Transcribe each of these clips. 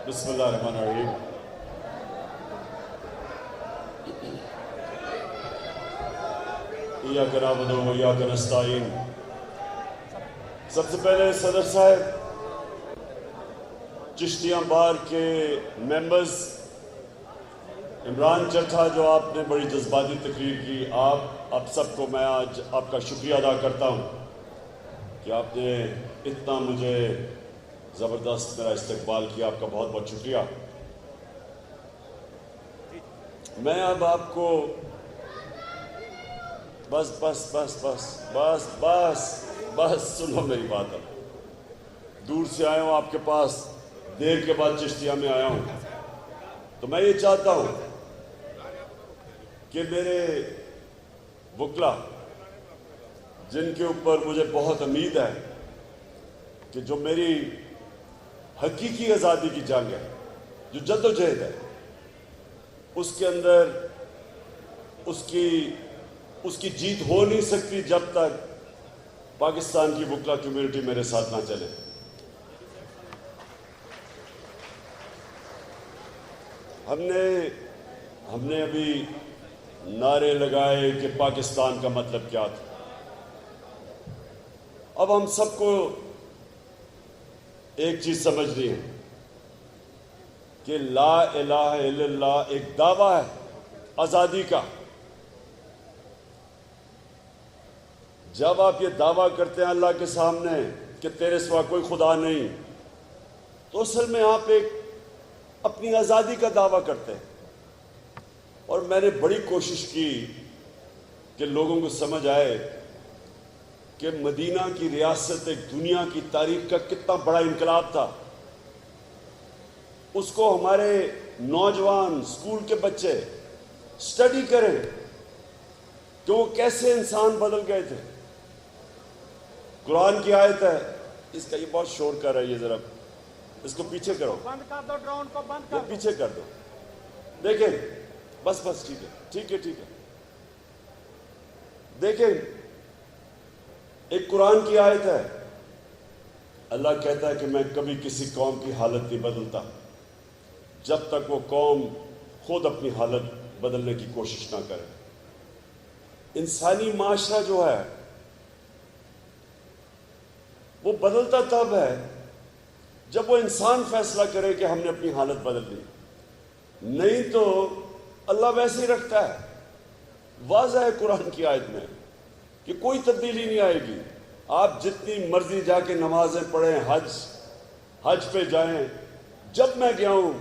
بسم اللہ الرحمن الرحیم۔ ایاک نعبد و ایاک نستعین۔ سب سے پہلے صدر صاحب، چشتیاں بار کے ممبرز، عمران چٹھا جو آپ نے بڑی جذباتی تقریر کی، آپ سب کو میں آج آپ کا شکریہ ادا کرتا ہوں کہ آپ نے اتنا مجھے زبردست میرا استقبال کیا۔ آپ کا بہت بہت شکریہ۔ میں اب آپ کو بس سنو میری بات۔ اب دور سے آیا ہوں آپ کے پاس، دیر کے بعد چشتیہ میں آیا ہوں، تو میں یہ چاہتا ہوں کہ میرے وکلا جن کے اوپر مجھے بہت امید ہے کہ جو میری حقیقی آزادی کی جنگ ہے، جو جد و جہد ہے، اس کے اندر اس کی جیت ہو نہیں سکتی جب تک پاکستان کی وکلا کمیونٹی میرے ساتھ نہ چلے۔ ہم نے ابھی نعرے لگائے کہ پاکستان کا مطلب کیا تھا۔ اب ہم سب کو ایک چیز سمجھنی ہے کہ لا الہ الا اللہ ایک دعویٰ ہے آزادی کا۔ جب آپ یہ دعویٰ کرتے ہیں اللہ کے سامنے کہ تیرے سوا کوئی خدا نہیں، تو اصل میں آپ ایک اپنی آزادی کا دعویٰ کرتے ہیں۔ اور میں نے بڑی کوشش کی کہ لوگوں کو سمجھ آئے کہ مدینہ کی ریاست ایک دنیا کی تاریخ کا کتنا بڑا انقلاب تھا۔ اس کو ہمارے نوجوان اسکول کے بچے اسٹڈی کریں کہ وہ کیسے انسان بدل گئے تھے۔ قرآن کی آیت ہے، اس کا یہ بہت شور کر رہا ہے، یہ ذرا اس کو پیچھے کرو، بند کر دو، ڈرون کو بند کر دو، پیچھے کر دو۔ دیکھیں بس ٹھیک ہے دیکھیں، ایک قرآن کی آیت ہے، اللہ کہتا ہے کہ میں کبھی کسی قوم کی حالت نہیں بدلتا جب تک وہ قوم خود اپنی حالت بدلنے کی کوشش نہ کرے۔ انسانی معاشرہ جو ہے وہ بدلتا تب ہے جب وہ انسان فیصلہ کرے کہ ہم نے اپنی حالت بدل لی، نہیں تو اللہ ویسے ہی رکھتا ہے۔ واضح ہے قرآن کی آیت میں کہ کوئی تبدیلی نہیں آئے گی۔ آپ جتنی مرضی جا کے نمازیں پڑھیں، حج پہ جائیں۔ جب میں گیا ہوں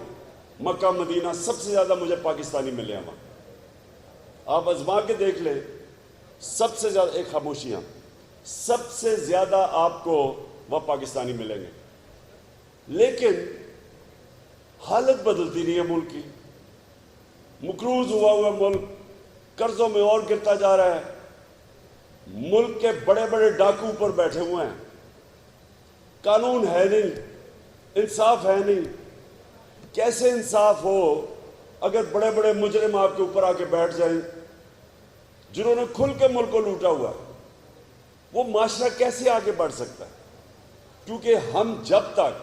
مکہ مدینہ، سب سے زیادہ مجھے پاکستانی ملے ہیں وہاں۔ آپ آزما کے دیکھ لیں، سب سے زیادہ، ایک خاموشیاں، سب سے زیادہ آپ کو وہ پاکستانی ملیں گے۔ لیکن حالت بدلتی نہیں ہے ملک کی۔ مقروض ہوا ملک قرضوں میں اور گرتا جا رہا ہے۔ ملک کے بڑے بڑے ڈاکو پر بیٹھے ہوئے ہیں، قانون ہے نہیں، انصاف ہے نہیں۔ کیسے انصاف ہو اگر بڑے بڑے مجرم آپ کے اوپر آ کے بیٹھ جائیں جنہوں نے کھل کے ملک کو لوٹا ہوا ہے؟ وہ معاشرہ کیسے آگے بڑھ سکتا ہے؟ کیونکہ جب تک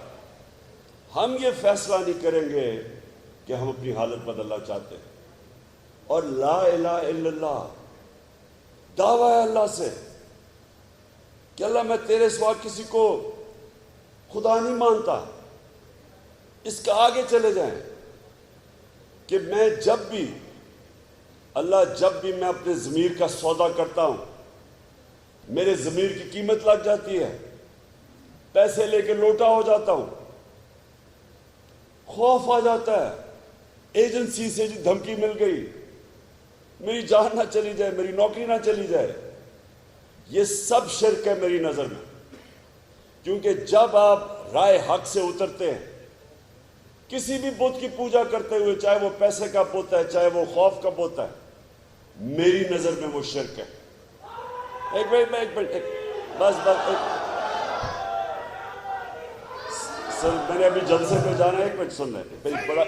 ہم یہ فیصلہ نہیں کریں گے کہ ہم اپنی حالت بدلنا چاہتے ہیں، اور لا الہ الا اللہ دعویٰ ہے اللہ سے کہ اللہ میں تیرے سوا کسی کو خدا نہیں مانتا، اس کا آگے چلے جائیں کہ میں جب بھی میں اپنے ضمیر کا سودا کرتا ہوں، میرے ضمیر کی قیمت لگ جاتی ہے، پیسے لے کے لوٹا ہو جاتا ہوں، خوف آ جاتا ہے، ایجنسی سے دھمکی مل گئی، میری جان نہ چلی جائے، میری نوکری نہ چلی جائے۔ یہ سب شرک ہے میری نظر میں، کیونکہ جب آپ رائے حق سے اترتے ہیں، کسی بھی بت کی پوجا کرتے ہوئے، چاہے وہ پیسے کا بت ہے، چاہے وہ خوف کا بت ہے، میری نظر میں وہ شرک ہے۔ ایک منٹ بس سر، میں نے ابھی جلسے پہ جانا ہے، ایک منٹ سن لیں۔ بڑا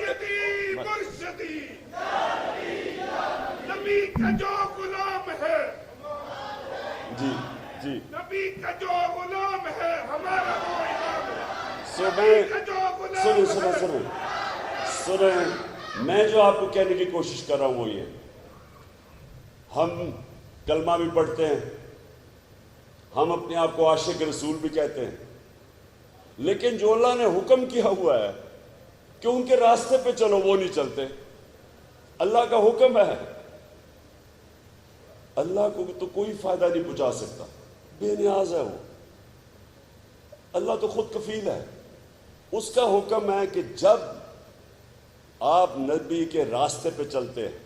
نبی کا جو غلام ہے، جی نبی کا جو غلام ہے، ہمارا وہ امام ہے۔ سو میں کا جو غلام سنیں میں جو آپ کو کہنے کی کوشش کر رہا ہوں وہ یہ، ہم کلمہ بھی پڑھتے ہیں، ہم اپنے آپ کو عاشق رسول بھی کہتے ہیں، لیکن جو اللہ نے حکم کیا ہوا ہے کہ ان کے راستے پہ چلو وہ نہیں چلتے۔ اللہ کا حکم ہے، اللہ کو تو کوئی فائدہ نہیں پہنچا سکتا، بے نیاز ہے وہ، اللہ تو خود کفیل ہے۔ اس کا حکم ہے کہ جب آپ نبی کے راستے پہ چلتے ہیں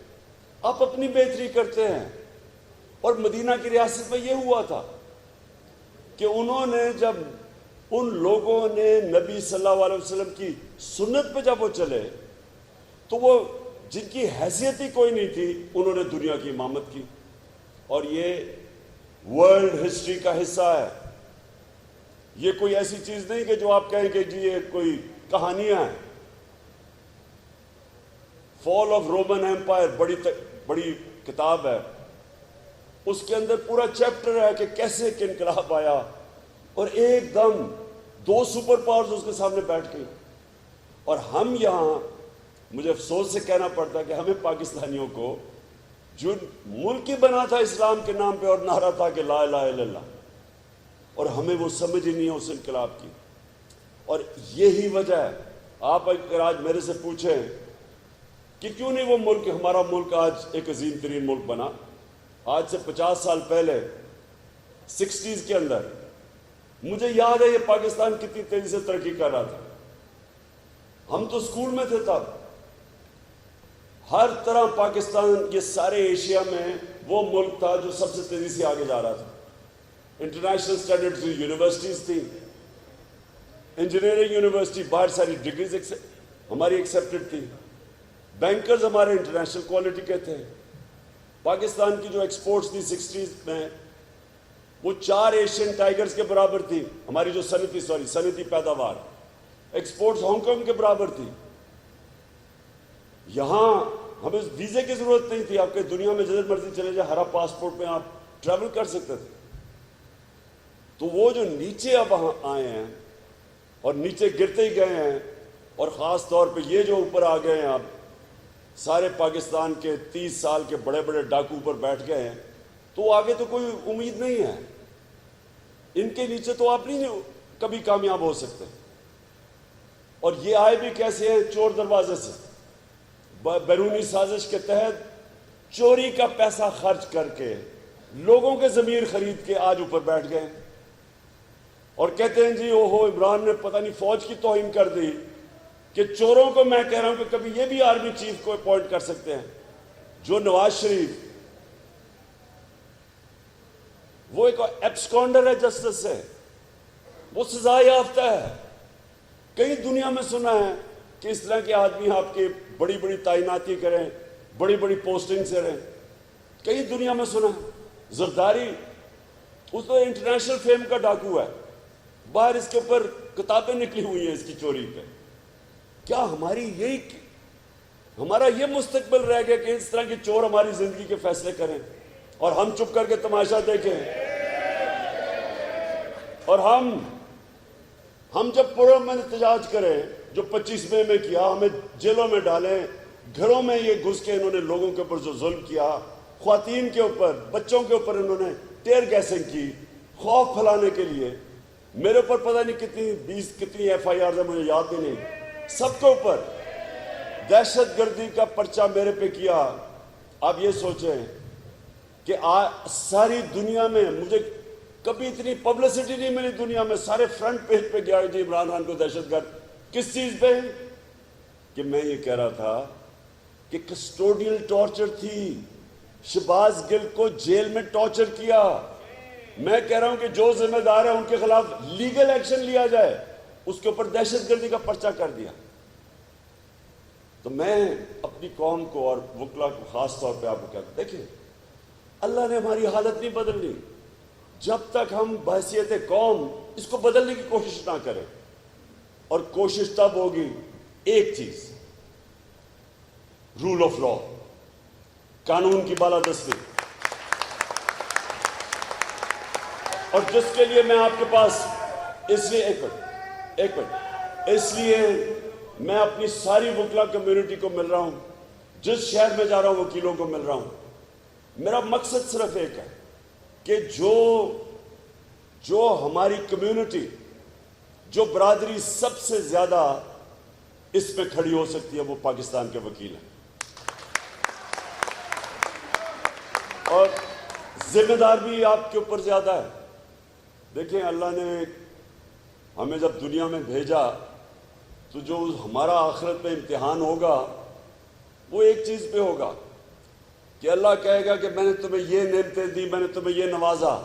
آپ اپنی بہتری کرتے ہیں، اور مدینہ کی ریاست میں یہ ہوا تھا کہ انہوں نے جب ان لوگوں نے نبی صلی اللہ علیہ وسلم کی سنت پہ جب وہ چلے تو وہ جن کی حیثیت ہی کوئی نہیں تھی انہوں نے دنیا کی امامت کی، اور یہ ورلڈ ہسٹری کا حصہ ہے۔ یہ کوئی ایسی چیز نہیں کہ جو آپ کہیں کہ جی یہ کوئی کہانیاں ہیں۔ فال آف رومن ایمپائر بڑی کتاب ہے، اس کے اندر پورا چیپٹر ہے کہ کیسے ایک انقلاب آیا اور ایک دم 2 سپر پاورز اس کے سامنے بیٹھ گئی، اور ہم یہاں مجھے افسوس سے کہنا پڑتا ہے کہ ہمیں پاکستانیوں کو جو ملک ہی بنا تھا اسلام کے نام پہ اور نعرہ تھا کہ لا الہ الا اللہ، اور ہمیں وہ سمجھ ہی نہیں ہے اس انقلاب کی۔ اور یہی وجہ ہے، آپ اگر آج میرے سے پوچھیں کہ کیوں نہیں وہ ملک، ہمارا ملک آج ایک عظیم ترین ملک بنا، آج سے 50 سال پہلے 60s کے اندر مجھے یاد ہے یہ پاکستان کتنی تیزی سے ترقی کر رہا تھا، ہم تو اسکول میں تھے تب، ہر طرح پاکستان یہ سارے ایشیا میں وہ ملک تھا جو سب سے تیزی سے آگے جا رہا تھا۔ انٹرنیشنل سٹینڈرڈز کی یونیورسٹیز تھیں، انجینئرنگ یونیورسٹی، باہر ساری ڈگریز ہماری ایکسیپٹڈ تھی، بینکرز ہمارے انٹرنیشنل کوالٹی کے تھے۔ پاکستان کی جو ایکسپورٹس تھی 60s میں وہ 4 ایشین ٹائیگرز کے برابر تھی، ہماری جو صنعتی پیداوار ایکسپورٹس ہانگ کانگ کے برابر تھی۔ یہاں ہمیں ویزے کی ضرورت نہیں تھی، آپ کے دنیا میں جدھر مرضی چلے جائے ہرا پاسپورٹ میں آپ ٹریول کر سکتے تھے۔ تو وہ جو نیچے اب وہاں آئے ہیں اور نیچے گرتے ہی گئے ہیں، اور خاص طور پہ یہ جو اوپر آ گئے ہیں، آپ سارے پاکستان کے 30 سال کے بڑے بڑے ڈاکو اوپر بیٹھ گئے ہیں، تو آگے تو کوئی امید نہیں ہے، ان کے نیچے تو آپ نہیں کبھی کامیاب ہو سکتے۔ اور یہ آئے بھی کیسے ہیں؟ چور دروازے سے، بیرونی سازش کے تحت چوری کا پیسہ خرچ کر کے لوگوں کے ضمیر خرید کے آج اوپر بیٹھ گئے، اور کہتے ہیں جی اوہو عمران نے پتہ نہیں فوج کی توہین کر دی، کہ چوروں کو میں کہہ رہا ہوں کہ کبھی یہ بھی آرمی چیف کو اپوائنٹ کر سکتے ہیں۔ جو نواز شریف وہ ایک ایبسکونڈر ہے جسٹس سے، وہ سزا یافتہ ہے۔ کئی دنیا میں سنا ہے کہ اس طرح کے آدمی آپ کے بڑی بڑی تعیناتی کریں، بڑی بڑی پوسٹنگ سے رہیں، کئی دنیا میں سنا ہے۔ زرداری اس تو انٹرنیشنل فیم کا ڈاکو ہے، باہر اس کے اوپر کتابیں نکلی ہوئی ہیں اس کی چوری پہ۔ کیا ہمارا یہ مستقبل رہ گیا کہ اس طرح کے چور ہماری زندگی کے فیصلے کریں اور ہم چپ کر کے تماشا دیکھیں؟ اور ہم جب پرامن احتجاج کریں جو 25 مئی میں کیا، ہمیں جیلوں میں ڈالیں، گھروں میں یہ گھس کے انہوں نے لوگوں کے اوپر جو ظلم کیا، خواتین کے اوپر، بچوں کے اوپر انہوں نے ٹیئر گیسنگ کی خوف پھیلانے کے لیے، میرے اوپر پتہ نہیں کتنی FIRs ہیں مجھے یاد بھی نہیں، سب کے اوپر دہشت گردی کا پرچہ میرے پہ کیا۔ آپ یہ سوچیں کہ ساری دنیا میں مجھے کبھی اتنی پبلسٹی نہیں ملی، دنیا میں سارے فرنٹ پیج پہ گیا جی عمران خان کو دہشت گرد، کس چیز پہ؟ کہ میں یہ کہہ رہا تھا کہ کسٹوڈیل ٹارچر تھی، شہباز گل کو جیل میں ٹارچر کیا۔ میں کہہ رہا ہوں کہ جو ذمہ دار ہے ان کے خلاف لیگل ایکشن لیا جائے، اس کے اوپر دہشت گردی کا پرچہ کر دیا۔ تو میں اپنی قوم کو اور وکلا کو خاص طور پہ آپ کو کہتا ہوں، دیکھیں اللہ نے ہماری حالت نہیں بدلنی جب تک ہم بحیثیت قوم اس کو بدلنے کی کوشش نہ کریں، اور کوشش تب ہوگی ایک چیز، رول آف لا، قانون کی بالادستی، اور جس کے لیے میں آپ کے پاس اس لیے ایک منٹ اس لیے میں اپنی ساری وکلا کمیونٹی کو مل رہا ہوں، جس شہر میں جا رہا ہوں وکیلوں کو مل رہا ہوں. میرا مقصد صرف ایک ہے کہ جو ہماری کمیونٹی، جو برادری سب سے زیادہ اس میں کھڑی ہو سکتی ہے وہ پاکستان کے وکیل ہیں. اور ذمہ دار بھی آپ کے اوپر زیادہ ہے. دیکھیں، اللہ نے ہمیں جب دنیا میں بھیجا تو جو ہمارا آخرت میں امتحان ہوگا وہ ایک چیز پہ ہوگا کہ اللہ کہے گا کہ میں نے تمہیں یہ نعمتیں دی، میں نے تمہیں یہ نوازا،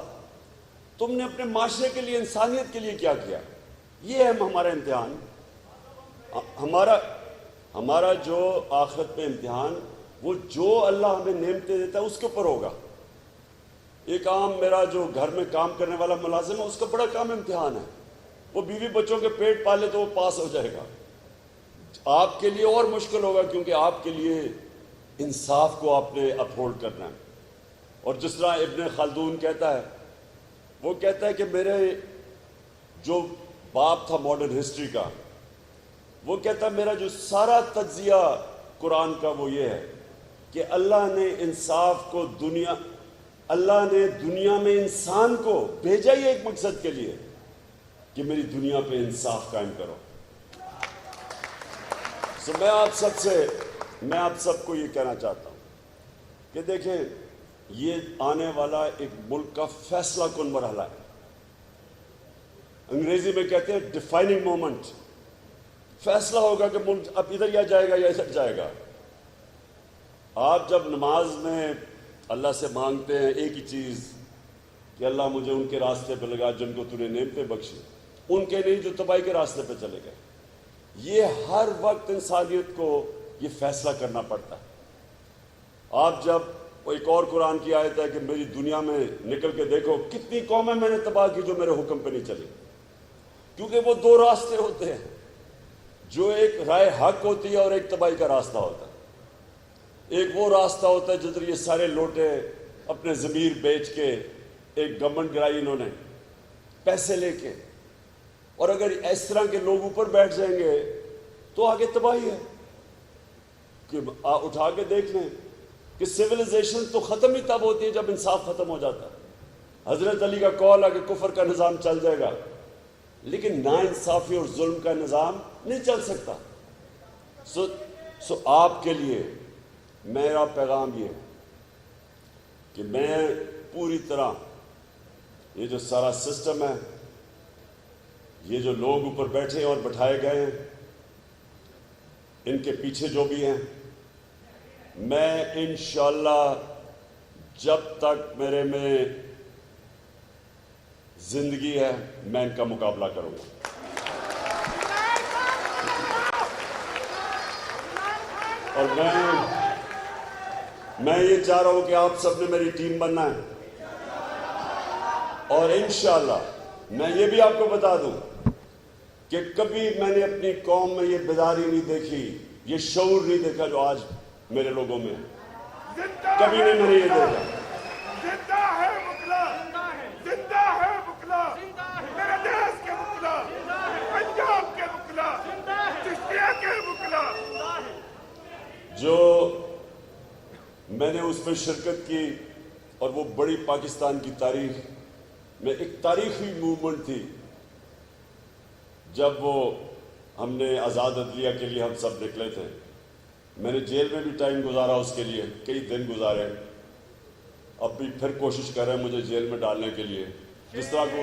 تم نے اپنے معاشرے کے لیے، انسانیت کے لیے کیا کیا؟ یہ ہے ہمارا امتحان. ہمارا جو آخرت میں امتحان، وہ جو اللہ ہمیں نعمتیں دیتا ہے اس کے اوپر ہوگا. ایک عام میرا جو گھر میں کام کرنے والا ملازم ہے، اس کا بڑا کام امتحان ہے. وہ بیوی بچوں کے پیٹ پالے تو وہ پاس ہو جائے گا. آپ کے لیے اور مشکل ہوگا، کیونکہ آپ کے لیے انصاف کو آپ نے اپہولڈ کرنا ہے. اور جس طرح ابن خلدون کہتا ہے، وہ کہتا ہے کہ میرے جو باپ تھا ماڈرن ہسٹری کا، وہ کہتا ہے میرا جو سارا تجزیہ قرآن کا وہ یہ ہے کہ اللہ نے انصاف کو اللہ نے دنیا میں انسان کو بھیجا ہی ایک مقصد کے لیے کہ میری دنیا پہ انصاف قائم کرو. میں آپ سب کو یہ کہنا چاہتا ہوں کہ دیکھیں، یہ آنے والا ایک ملک کا فیصلہ کن مرحلہ ہے. انگریزی میں کہتے ہیں ڈیفائننگ مومنٹ. فیصلہ ہوگا کہ ملک اب ادھر یا جائے گا یا ادھر جائے گا. آپ جب نماز میں اللہ سے مانگتے ہیں ایک ہی چیز کہ اللہ مجھے ان کے راستے پہ لگا جن کو تو نے نعمتیں بخشی، ان کے نہیں جو تباہی کے راستے پہ چلے گئے. یہ ہر وقت انسانیت کو یہ فیصلہ کرنا پڑتا ہے. آپ جب ایک اور قرآن کی آیت ہے کہ میری دنیا میں نکل کے دیکھو کتنی قومیں میں نے تباہ کی جو میرے حکم پہ نہیں چلی. کیونکہ وہ دو راستے ہوتے ہیں، جو ایک رائے حق ہوتی ہے اور ایک تباہی کا راستہ ہوتا ہے. ایک وہ راستہ ہوتا ہے جدھر یہ سارے لوٹے اپنے ضمیر بیچ کے ایک گورنمنٹ گرائی انہوں نے پیسے لے کے، اور اگر اس طرح کے لوگ اوپر بیٹھ جائیں گے تو آگے تباہی ہے. کہ اٹھا کے دیکھ لیں کہ سویلائزیشن تو ختم ہی تب ہوتی ہے جب انصاف ختم ہو جاتا ہے. حضرت علی کا قول ہے کہ کفر کا نظام چل جائے گا، لیکن ناانصافی اور ظلم کا نظام نہیں چل سکتا. سو آپ کے لیے میرا پیغام یہ ہے کہ میں پوری طرح یہ جو سارا سسٹم ہے، یہ جو لوگ اوپر بیٹھے اور بٹھائے گئے ہیں، ان کے پیچھے جو بھی ہیں، میں انشاءاللہ جب تک میرے میں زندگی ہے میں ان کا مقابلہ کروں گا. اور میں یہ چاہ رہا ہوں کہ آپ سب نے میری ٹیم بننا ہے. اور انشاءاللہ میں یہ بھی آپ کو بتا دوں کہ کبھی میں نے اپنی قوم میں یہ بیداری نہیں دیکھی، یہ شعور نہیں دیکھا جو آج میرے لوگوں میں ہے. کبھی نہیں میں نے یہ دیکھا. زندہ ہے وکلا، زندہ ہے وکلا، میرے دیش کے وکلا، پنجاب کے وکلا، چشتیہ کے وکلا. جو میں نے اس میں شرکت کی، اور وہ بڑی پاکستان کی تاریخ میں ایک تاریخی موومنٹ تھی جب وہ ہم نے آزاد عدلیہ کے لیے ہم سب نکلے تھے. میں نے جیل میں بھی ٹائم گزارا، اس کے لیے کئی دن گزارے. اب بھی پھر کوشش کر رہے ہیں مجھے جیل میں ڈالنے کے لیے، جس طرح کہ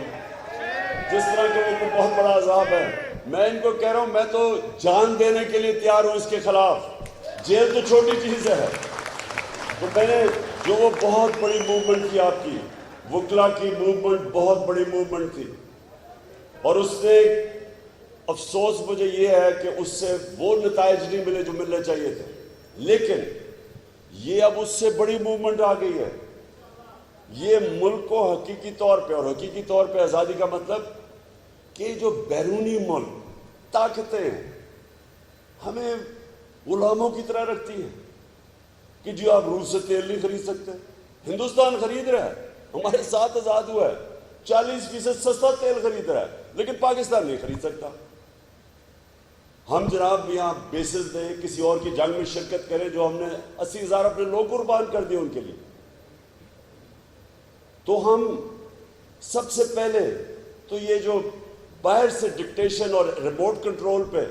وہ بہت بڑا عذاب ہے. میں ان کو کہہ رہا ہوں میں تو جان دینے کے لیے تیار ہوں اس کے خلاف. جیل تو چھوٹی چیز ہے. تو میں نے جو وہ بہت بڑی موومنٹ تھی آپ کی وکلا کی موومنٹ، بہت بڑی موومنٹ تھی، اور اس سے افسوس مجھے یہ ہے کہ اس سے وہ نتائج نہیں ملے جو ملنے چاہیے تھے. لیکن یہ اب اس سے بڑی موومنٹ آ گئی ہے. یہ ملک کو حقیقی طور پہ، اور حقیقی طور پہ آزادی کا مطلب کہ جو بیرونی ملک طاقتیں ہیں ہمیں غلاموں کی طرح رکھتی ہیں کہ جی آپ روس سے تیل نہیں خرید سکتے. ہندوستان خرید رہا ہے، ہمارے ساتھ آزاد ہوا ہے، 40% سستا تیل خرید رہا ہے، لیکن پاکستان نہیں خرید سکتا. ہم جناب یہاں بیسز دیں، کسی اور کی جنگ میں شرکت کریں جو ہم نے 80,000 اپنے لوگ قربان کر دیے ان کے لیے. تو ہم سب سے پہلے تو یہ جو باہر سے ڈکٹیشن اور ریموٹ کنٹرول پہ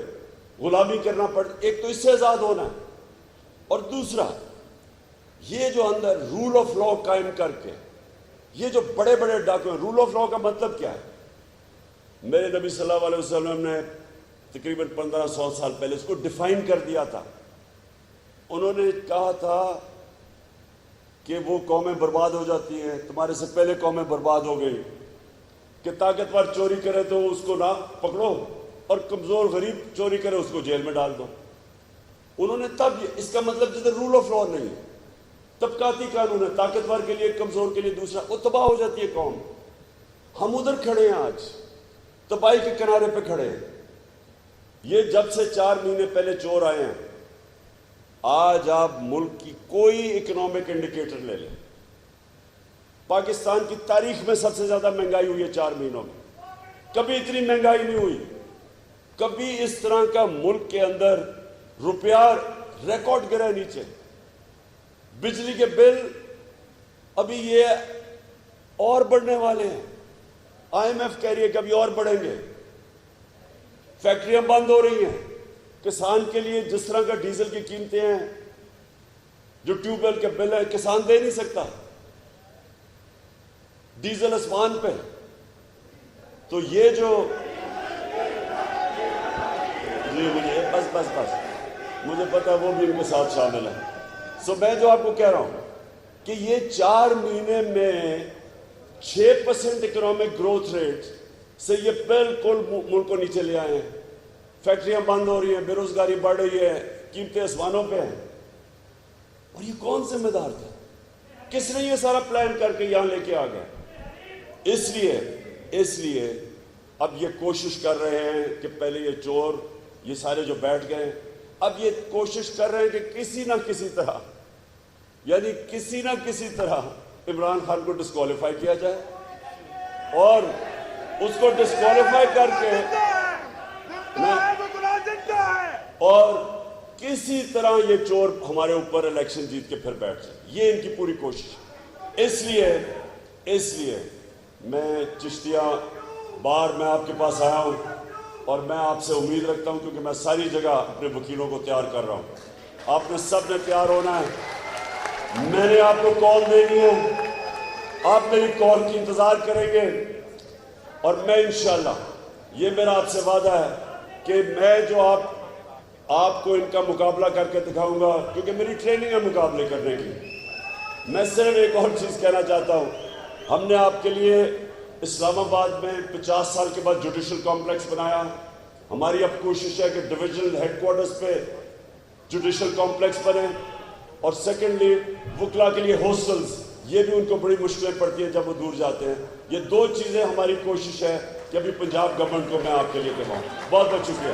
غلامی کرنا ایک تو اس سے آزاد ہونا ہے، اور دوسرا یہ جو اندر رول آف لا قائم کر کے یہ جو بڑے بڑے ڈاکومنٹ، رول آف لا کا مطلب کیا ہے؟ میرے نبی صلی اللہ علیہ وسلم نے تقریباً 1500 سال پہلے اس کو ڈیفائن کر دیا تھا. انہوں نے کہا تھا کہ وہ قومیں برباد ہو جاتی ہیں، تمہارے سے پہلے قومیں برباد ہو گئی، کہ طاقتور چوری کرے تو اس کو نہ پکڑو اور کمزور غریب چوری کرے اس کو جیل میں ڈال دو. انہوں نے تب اس کا مطلب جدھر رول آف لا نہیں ہے، طبقاتی قانون ہے، طاقتور کے لیے کمزور کے لیے دوسرا، وہ تباہ ہو جاتی ہے قوم. ہم ادھر کھڑے ہیں، آج تباہی کے کنارے پہ کھڑے ہیں. یہ جب سے 4 مہینے پہلے چور آئے ہیں، آج آپ ملک کی کوئی اکنامک انڈیکیٹر لے لیں، پاکستان کی تاریخ میں سب سے زیادہ مہنگائی ہوئی ہے 4 مہینوں میں. کبھی اتنی مہنگائی نہیں ہوئی، کبھی اس طرح کا ملک کے اندر روپیہ ریکارڈ گرا نیچے. بجلی کے بل ابھی یہ اور بڑھنے والے ہیں، IMF کہہ رہی ہے کہ ابھی اور بڑھیں گے. فیکٹریاں بند ہو رہی ہیں. کسان کے لیے جس طرح کا ڈیزل کی قیمتیں ہیں، جو ٹیوب ویل کے بل ہے، کسان دے نہیں سکتا، ڈیزل اسمان پہ. تو یہ جو مجھے بس مجھے پتا وہ بھی ان کے ساتھ شامل ہے. میں جو آپ کو کہہ رہا ہوں کہ یہ 4 مہینے میں 6% اکنامک گروتھ ریٹ سے یہ بالکل ملک کو نیچے لے آئے ہیں. فیکٹریاں بند ہو رہی ہیں، بے روزگاری بڑھ رہی ہے، قیمتیں آسمانوں پہ ہیں. اور یہ کون ذمہ دار تھا؟ کس نے یہ سارا پلان کر کے یہاں لے کے آ گیا؟ اس لیے اب یہ کوشش کر رہے ہیں کہ پہلے یہ چور یہ سارے جو بیٹھ گئے، اب یہ کوشش کر رہے ہیں کہ کسی نہ کسی طرح عمران خان کو ڈسکوالیفائی کیا جائے، اور اس کو ڈسکوالیفائی کر کے اور کسی طرح یہ چور ہمارے اوپر الیکشن جیت کے پھر بیٹھ جائے. یہ ان کی پوری کوشش. اس لیے میں چشتیہ بار میں آپ کے پاس آیا ہوں، اور میں آپ سے امید رکھتا ہوں، کیونکہ میں ساری جگہ اپنے وکیلوں کو تیار کر رہا ہوں. آپ نے سب نے تیار ہونا ہے. میں نے آپ کو کال دینی ہے، آپ میری کال کی انتظار کریں گے، اور میں انشاءاللہ یہ میرا آپ سے وعدہ ہے کہ میں جو آپ کو ان کا مقابلہ کر کے دکھاؤں گا، کیونکہ میری ٹریننگ ہے مقابلے کرنے کی. میں صرف ایک اور چیز کہنا چاہتا ہوں. ہم نے آپ کے لیے اسلام آباد میں 50 سال کے بعد جوڈیشل کمپلیکس بنایا. ہماری اب کوشش ہے کہ ڈویژنل ہیڈ کوارٹرز پہ جوڈیشل کمپلیکس بنے، اور سیکنڈلی وکلا کے لیے ہاسٹلز، یہ بھی ان کو بڑی مشکلیں پڑتی ہیں جب وہ دور جاتے ہیں. یہ 2 چیزیں ہماری کوشش ہے کہ ابھی پنجاب گورنمنٹ کو میں آپ کے لیے کرواؤں. بہت بہت شکریہ.